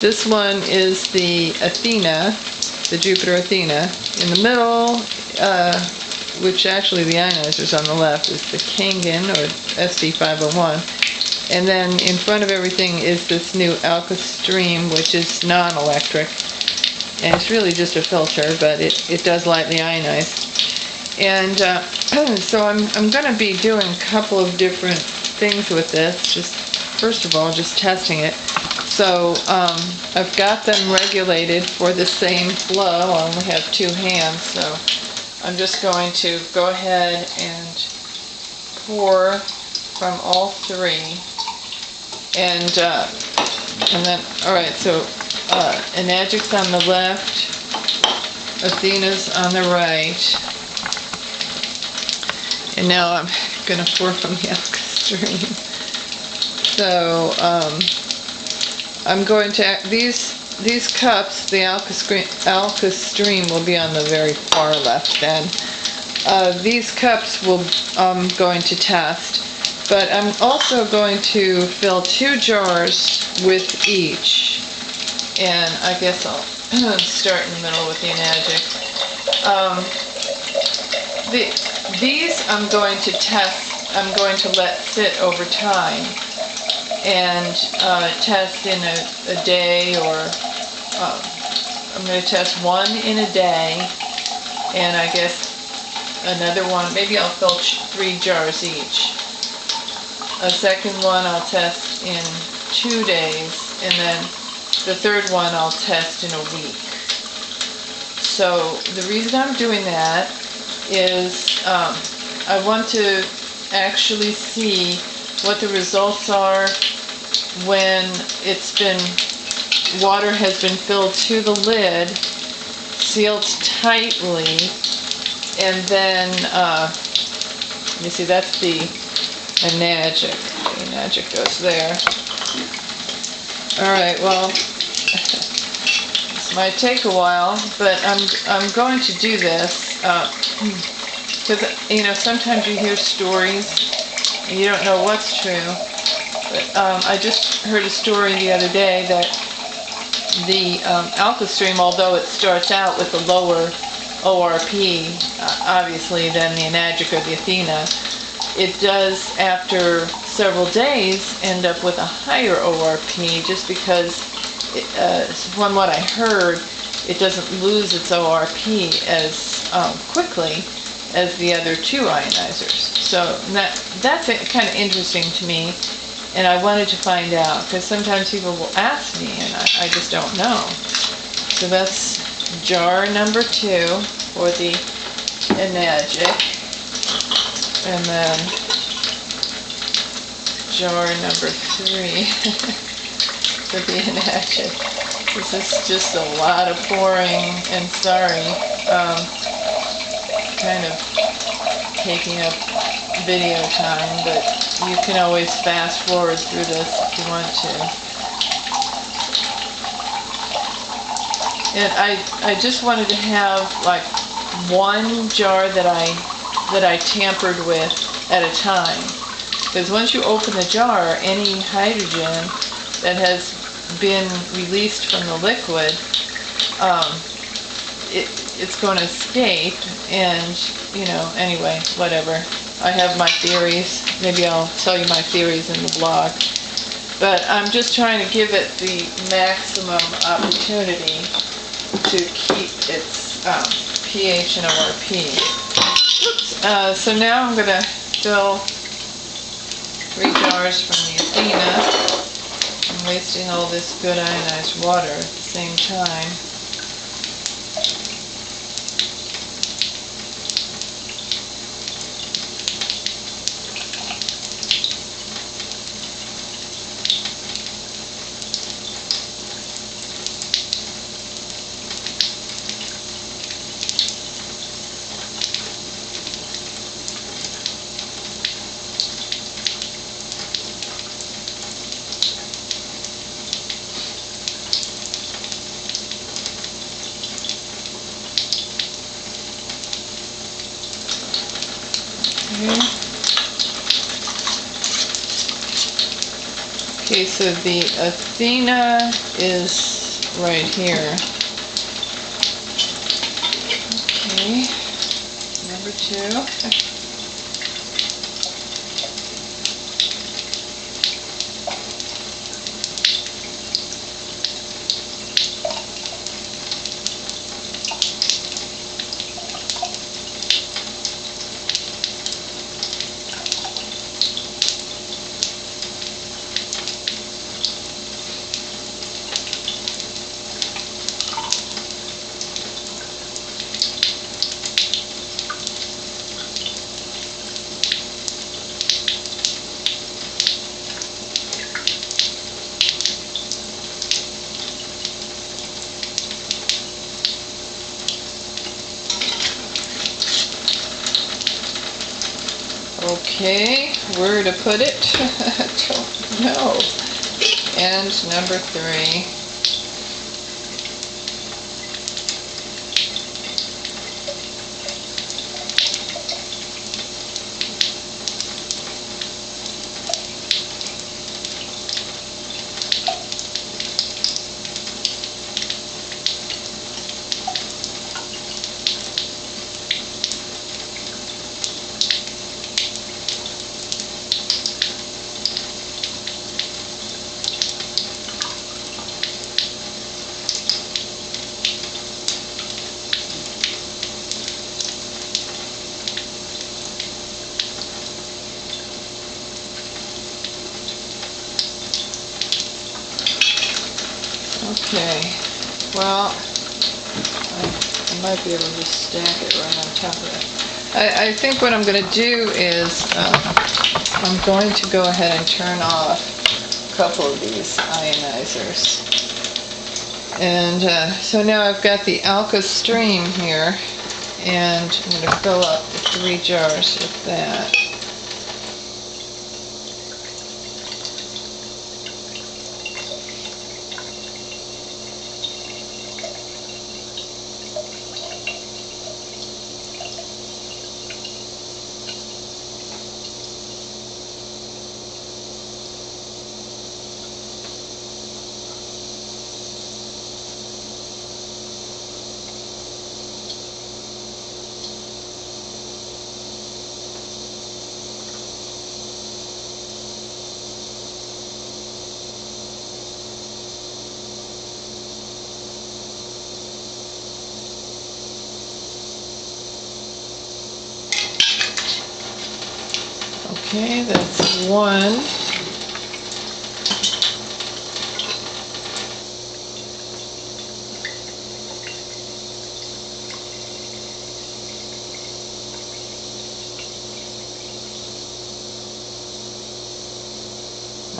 This one is the Athena, the Jupiter Athena. In the middle, which actually the ionizer's on the left, is the Kangen, or SD501. And then in front of everything is this new Alkastream, which is non-electric. And it's really just a filter, but it does lightly ionize. And so I'm going to be doing a couple of different things with this. Just first of all, just testing it. So I've got them regulated for the same flow. I only have two hands, so I'm just going to go ahead and pour from all three. And then, all right, so Enagic's on the left, Athena's on the right. And now I'm going to pour from the Alkastream. So I'm going to, these cups, the Alkastream will be on the very far left then. These cups I'm going to test, but I'm also going to fill 2 jars with each. And I guess I'll start in the middle with the Enagic. These I'm going to test, I'm going to let sit over time and test in a day, or I'm going to test one in a day, and I guess another one, maybe I'll fill 3 jars each. A second one I'll test in 2 days, and then the third one I'll test in a week. So the reason I'm doing that is I want to actually see what the results are when water has been filled to the lid, sealed tightly, and then you see that's the Enagic. The Enagic goes there. All right, well, this might take a while, but I'm going to do this because sometimes you hear stories and you don't know what's true. But I just heard a story the other day that the Alkastream, although it starts out with a lower ORP, obviously, than the Enagic or the Athena, it does, after several days, end up with a higher ORP just because, from what I heard, it doesn't lose its ORP as quickly as the other 2 ionizers. So that's kind of interesting to me, and I wanted to find out, because sometimes people will ask me and I just don't know. So that's jar number 2 for the Enagic, and then jar number 3 for the Enagic. This is just a lot of pouring, and sorry, kind of taking up video time, but you can always fast forward through this if you want to. And I just wanted to have like 1 jar that I tampered with at a time, because once you open the jar, any hydrogen that has been released from the liquid, it's going to escape, and anyway, whatever. I have my theories. Maybe I'll tell you my theories in the blog. But I'm just trying to give it the maximum opportunity to keep its pH and ORP. So now I'm going to fill 3 jars from the Athena. I'm wasting all this good ionized water at the same time. Okay, so the Athena is right here. Okay, number 2. Okay, where to put it? I don't know. And number 3. Okay, well, I might be able to just stack it right on top of it. I think what I'm going to do is I'm going to go ahead and turn off a couple of these ionizers. And so now I've got the Alkastream here, and I'm going to fill up the 3 jars with that. Okay, that's 1.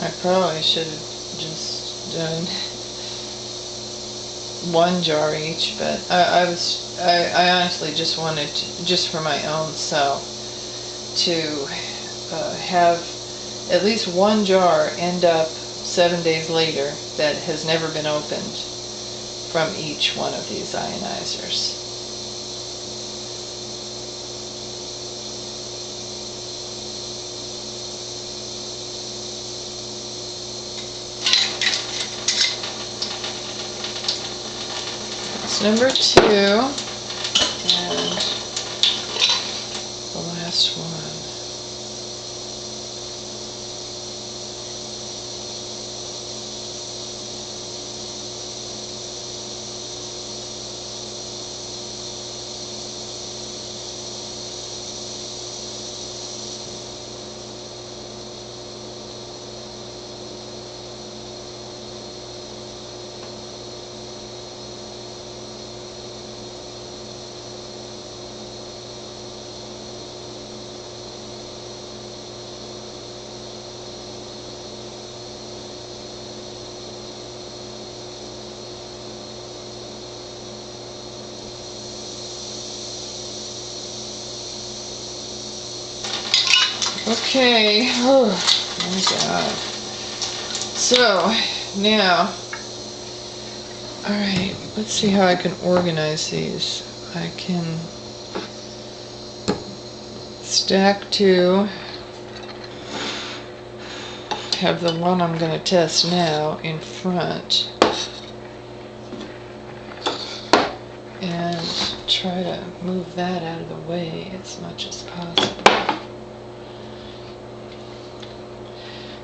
I probably should have just done 1 jar each, but I honestly just wanted to, just for my own self, to have at least 1 jar end up 7 days later that has never been opened from each one of these ionizers. That's number 2, and the last one. Okay, oh my god. So, now, alright, let's see how I can organize these. I can stack 2, have the one I'm going to test now in front and try to move that out of the way as much as possible.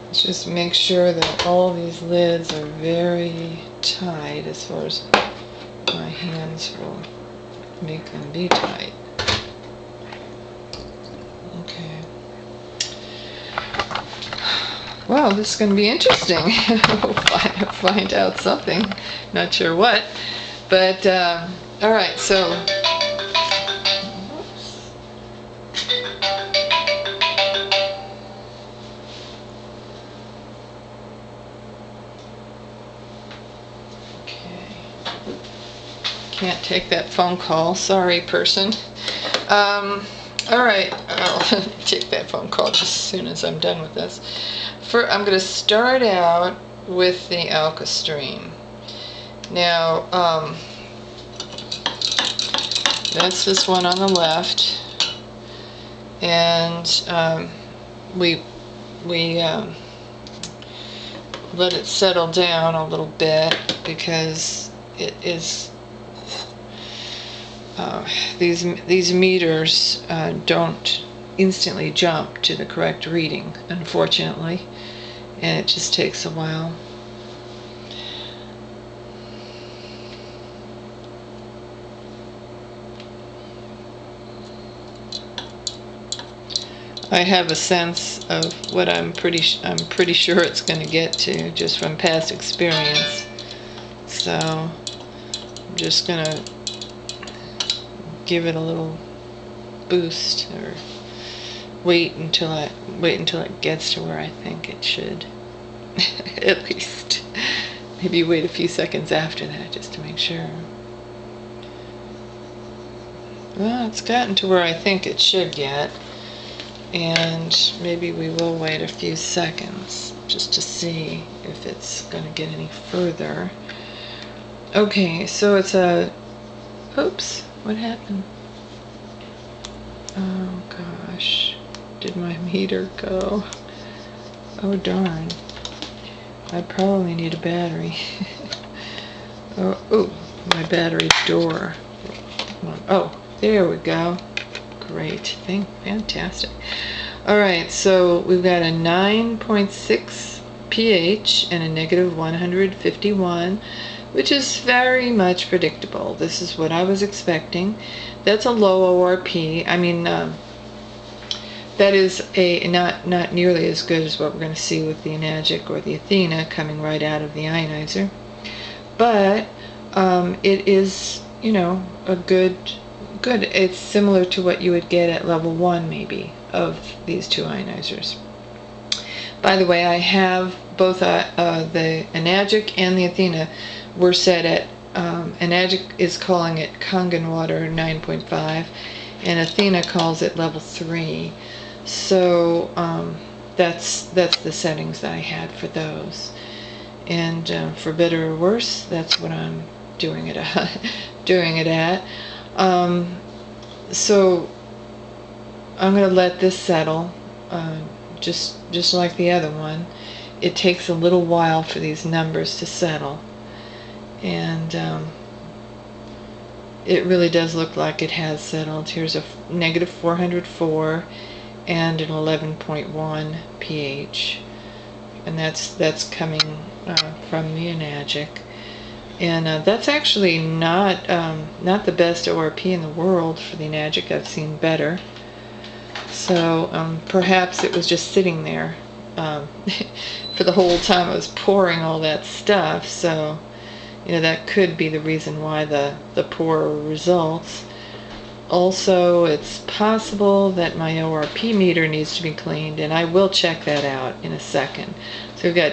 Let's just make sure that all these lids are very tight as far as my hands will make them be tight. Okay. Well, this is going to be interesting. We'll find out something. Not sure what. But, alright, so... Okay. Can't take that phone call. Sorry, person. Alright, I'll take that phone call just as soon as I'm done with this. I'm going to start out with the Alkastream. Now, that's this one on the left, and we let it settle down a little bit because it is these meters don't instantly jump to the correct reading, unfortunately, and it just takes a while. I have a sense of what I'm pretty sure it's going to get to just from past experience. So I'm just going to give it a little boost, or wait until it gets to where I think it should. At least. Maybe wait a few seconds after that just to make sure. Well, it's gotten to where I think it should get. And maybe we will wait a few seconds just to see if it's going to get any further. Okay, so it's a... Oops, what happened? Oh gosh, did my meter go? Oh darn. I probably need a battery. Oh, my battery door. Oh, there we go. Great, fantastic. Alright, so we've got a 9.6 pH and a negative 151, which is very much predictable. This is what I was expecting. That's a low ORP. I mean, that is not nearly as good as what we're going to see with the Enagic or the Athena coming right out of the ionizer. But it is, you know, a good. It's similar to what you would get at level 1 maybe of these two ionizers. By the way, I have both the Enagic and the Athena were set at Enagic is calling it Kangen water 9.5, and Athena calls it level 3. So that's the settings that I had for those. And for better or worse, that's what I'm doing it at. So I'm going to let this settle, just like the other one. It takes a little while for these numbers to settle, and it really does look like it has settled. Here's a negative 404 and an 11.1 pH, and that's coming from the Enagic. And that's actually not the best ORP in the world for the Enagic. I've seen better. So perhaps it was just sitting there for the whole time I was pouring all that stuff. So, you know, that could be the reason why the poor results. Also, it's possible that my ORP meter needs to be cleaned, and I will check that out in a second. So we've got